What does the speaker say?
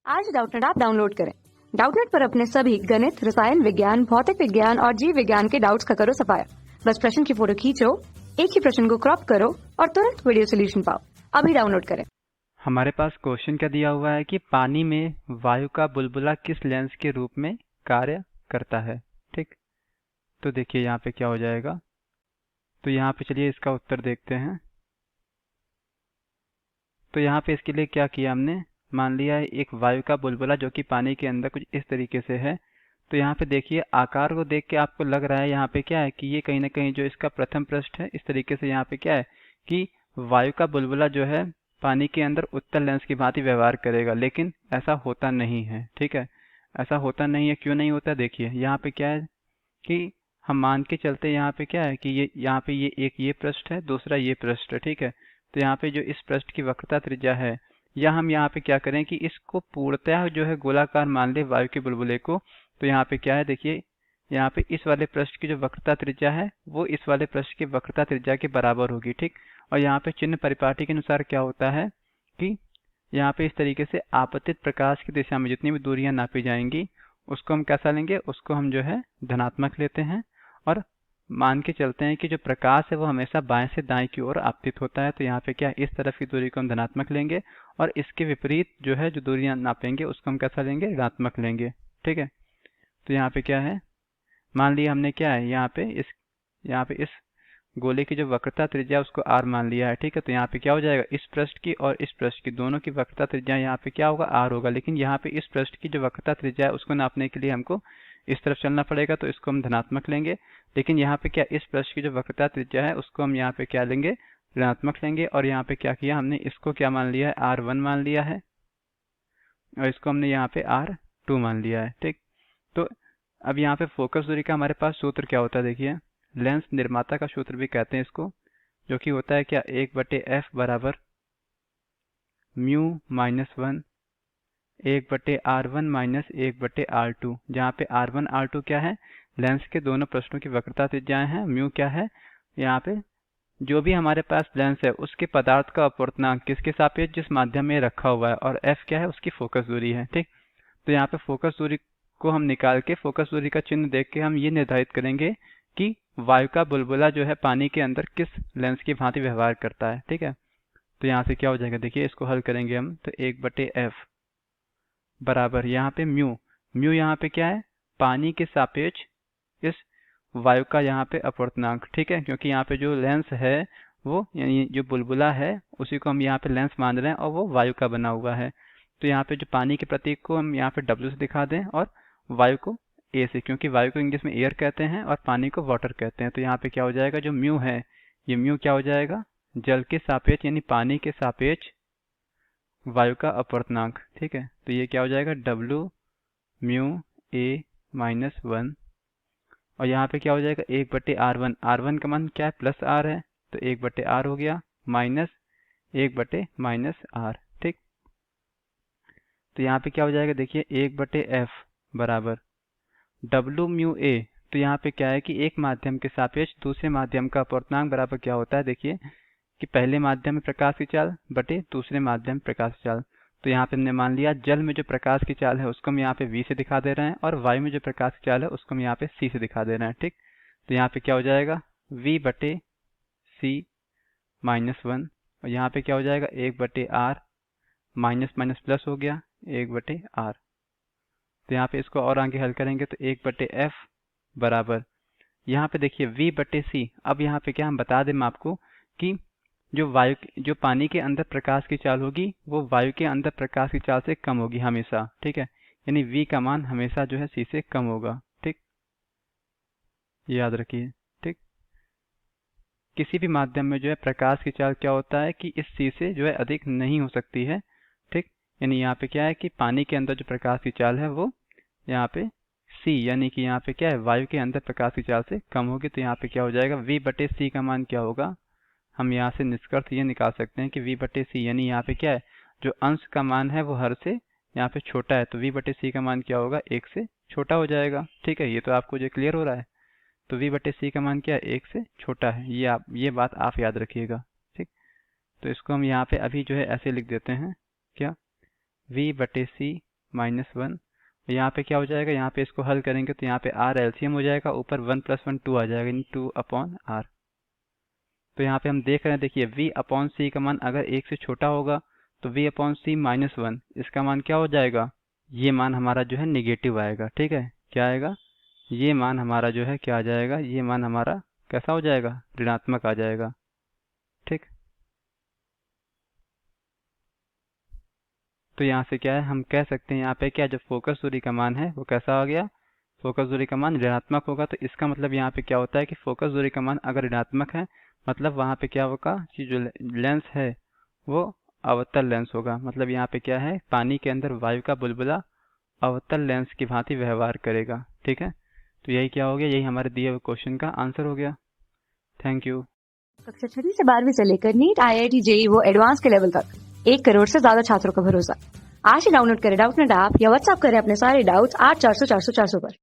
आज Doubtnut app download करें। Doubtnut पर अपने सभी गणित, रसायन विज्ञान, भौतिक विज्ञान और जीव विज्ञान के डाउट्स का करो सफाया। बस प्रश्न की फोटो खींचो, एक ही प्रश्न को क्रॉप करो और तुरंत वीडियो सोल्यूशन पाओ। अभी डाउनलोड करें। हमारे पास क्वेश्चन क्या दिया हुआ है कि पानी में वायु का बुलबुला किस लेंस के रूप में कार्य करता है। ठीक, तो देखिए यहाँ पे क्या हो जाएगा। तो यहाँ पे चलिए इसका उत्तर देखते हैं। तो यहाँ पे इसके लिए क्या किया हमने, मान लिया है एक वायु का बुलबुला जो कि पानी के अंदर कुछ इस तरीके से है। तो यहाँ पे देखिए आकार को देख के आपको लग रहा है यहाँ पे क्या है कि ये कहीं ना कहीं जो इसका प्रथम पृष्ठ है, इस तरीके से यहाँ पे क्या है कि वायु का बुलबुला जो है पानी के अंदर उत्तल लेंस की भांति व्यवहार करेगा, लेकिन ऐसा होता नहीं है। ठीक है, ऐसा होता नहीं है। क्यों नहीं होता, देखिए यहाँ पे क्या है कि हम मान के चलते यहाँ पे क्या है कि ये यहाँ पे ये पृष्ठ है, दूसरा ये पृष्ठ है। ठीक है, तो यहाँ पे जो इस पृष्ठ की वक्रता त्रिज्या है, या हम यहाँ पे क्या करें कि इसको पूर्णतः जो है गोलाकार मान ले वायु के बुलबुले को। तो यहाँ पे क्या है, देखिए यहाँ पे इस वाले पृष्ठ की जो वक्रता त्रिज्या है वो इस वाले पृष्ठ की वक्रता त्रिज्या के बराबर होगी। ठीक, और यहाँ पे चिन्ह परिपाटी के अनुसार क्या होता है कि यहाँ पे इस तरीके से आपतित प्रकाश की दिशा में जितनी भी दूरियां नापी जाएंगी उसको हम कैसा लेंगे, उसको हम जो है धनात्मक लेते हैं। और मान के चलते हैं कि जो प्रकाश है वो हमेशा बाएं से दाएं की ओर आपतित होता है। तो यहाँ पे क्या, इस तरफ की दूरी को हम धनात्मक लेंगे और इसके विपरीत जो है जो दूरियां नापेंगे उसको हम कैसा लेंगे, ऋणात्मक लेंगे। ठीक है, तो यहाँ पे क्या है, मान लिया हमने क्या है यहाँ पे इस गोले की जो वक्रता त्रिज्या उसको r मान लिया है। ठीक है, तो यहाँ पे क्या हो जाएगा, इस पृष्ठ की और इस पृष्ठ की दोनों की वक्रता त्रिज्या यहाँ पे क्या होगा, r होगा। लेकिन यहाँ पे इस पृष्ठ की जो वक्रता त्रिज्या है उसको नापने के लिए हमको इस तरफ चलना पड़ेगा, तो इसको हम धनात्मक लेंगे। लेकिन यहाँ पे क्या, इस पृष्ठ की जो वक्रता त्रिज्या है उसको हम यहाँ पे क्या लेंगे, ऋणात्मक लेंगे। और यहाँ पे क्या किया हमने, इसको क्या मान लिया है, r1 मान लिया है और इसको हमने यहाँ पे r2 मान लिया है। ठीक, तो अब यहाँ पे फोकस दूरी का हमारे पास सूत्र क्या होता है, देखिए लेंस निर्माता का सूत्र भी कहते हैं इसको, जो कि होता है क्या, 1/f बराबर mu minus 1 1/r1 minus 1/r2, जहाँ पे r1 r2 क्या है, लेंस के दोनों पृष्ठों की वक्रता त्रिज्याएं हैं। म्यू क्या है, यहाँ पे जो भी हमारे पास लेंस है उसके पदार्थ का अपवर्तनांक किसके सापेक्ष, जिस माध्यम में रखा हुआ है, और f क्या है, उसकी फोकस दूरी है। ठीक, तो यहाँ पे फोकस दूरी को हम निकाल के फोकस दूरी का चिन्ह देख के हम ये निर्धारित करेंगे कि वायु का बुलबुला जो है पानी के अंदर किस लेंस की भांति व्यवहार करता है। ठीक है, तो यहाँ से क्या हो जाएगा, देखिए इसको हल करेंगे हम, तो 1/f बराबर यहाँ पे म्यू, म्यू यहाँ पे क्या है, पानी के सापेक्ष इस वायु का यहाँ पे अपवर्तनांक। ठीक है, क्योंकि यहाँ पे जो लेंस है वो यानी जो बुलबुला है उसी को हम यहाँ पे लेंस मान रहे हैं और वो वायु का बना हुआ है। तो यहाँ पे जो पानी के प्रतीक को हम यहाँ पे W से दिखा दें और वायु को A से, क्योंकि वायु को इंग्लिश में एयर कहते हैं और पानी को वाटर कहते हैं। तो यहाँ पे क्या हो जाएगा, जो म्यू है ये म्यू क्या हो जाएगा, जल के सापेक्ष यानी पानी के सापेक्ष वायु का अपवर्तनांक। ठीक है, तो ये क्या हो जाएगा, W म्यू A माइनस 1, और यहाँ पे क्या हो जाएगा 1/r1, r1 का मान क्या है, प्लस r है, तो 1/r हो गया माइनस 1/-r। ठीक, तो यहाँ पे क्या हो जाएगा, देखिए 1/f बराबर W म्यू A। तो यहाँ पे क्या है कि एक माध्यम के सापेक्ष दूसरे माध्यम का अपवर्तनांक बराबर क्या होता है, देखिए कि पहले माध्यम में प्रकाश की चाल बटे दूसरे माध्यम में प्रकाश की चाल। तो यहाँ पे हमने मान लिया जल में जो प्रकाश की चाल है उसको हम यहाँ पे v से दिखा दे रहे हैं और वायु में जो प्रकाश की चाल है उसको हम यहाँ पे c से दिखा दे रहे हैं। ठीक, तो यहाँ पे क्या हो जाएगा, v/c माइनस 1, और यहाँ पे क्या हो जाएगा 1/r, माइनस माइनस प्लस हो गया 1/r। तो यहाँ पे इसको और आगे हल करेंगे तो 1/f बराबर यहाँ पे देखिए v/c। अब यहाँ पे क्या हम बता दें आपको कि जो पानी के अंदर प्रकाश की चाल होगी वो वायु के अंदर प्रकाश की चाल से कम होगी हमेशा। ठीक है, यानी v का मान हमेशा जो है c से कम होगा। ठीक, ये याद रखिए। ठीक, किसी भी माध्यम में जो है प्रकाश की चाल क्या होता है कि इस c से जो है अधिक नहीं हो सकती है। ठीक, यानी यहाँ पे क्या है कि पानी के अंदर जो प्रकाश की चाल है वो यहाँ पे c यानी कि यहाँ पे क्या है, वायु के अंदर प्रकाश की चाल से कम होगी। तो यहाँ पे क्या हो जाएगा, v/c का मान क्या होगा, हम यहाँ से निष्कर्ष ये निकाल सकते हैं कि v/c यानी यहाँ पे क्या है, जो अंश का मान है वो हर से यहाँ पे छोटा है, तो v/c का मान क्या होगा, 1 से छोटा हो जाएगा। ठीक है, ये तो आपको जो क्लियर हो रहा है, तो v/c का मान क्या है, 1 से छोटा है। ये बात आप याद रखिएगा। ठीक, तो इसको हम यहाँ पे अभी जो है ऐसे लिख देते हैं, क्या v/c -1। यहाँ पे क्या हो जाएगा, यहाँ पे इसको हल करेंगे तो यहाँ पे r एलसीएम हो जाएगा, ऊपर 1 + 1 2 आ जाएगा, यानी 2/r। तो यहाँ पे हम देख रहे हैं, देखिए v/c का मान अगर 1 से छोटा होगा तो v/c -1, इसका मान क्या हो जाएगा, ये मान हमारा जो है निगेटिव आएगा। ठीक है, क्या आएगा, ये मान हमारा जो है क्या आ जाएगा, ये मान हमारा कैसा हो जाएगा, ऋणात्मक आ जाएगा। ठीक, तो यहाँ से क्या है, हम कह सकते हैं यहाँ पे क्या, जो फोकस दूरी का मान है वो कैसा आ गया, फोकस दूरी का मान ऋणात्मक होगा। तो इसका मतलब यहाँ पे क्या होता है कि फोकस दूरी का मान अगर ऋणात्मक है, मतलब वहाँ पे क्या होगा कि जो लेंस है वो अवतल लेंस होगा। मतलब यहाँ पे क्या है, पानी के अंदर वायु का बुलबुला अवतल लेंस की भांति व्यवहार करेगा। ठीक है, तो यही क्या हो गया, यही हमारे दिए हुए क्वेश्चन का आंसर हो गया। Thank you. कक्षा 6 से 12वीं से लेकर नीट, IIT, JEE वो एडवांस के लेवल तक 1 करोड़ से ज्यादा छात्रों का भरोसा। आज ही डाउनलोड करें डाउटनेट ऐप या व्हाट्सएप करें अपने सारे डाउट्स 8400 400 400 पर।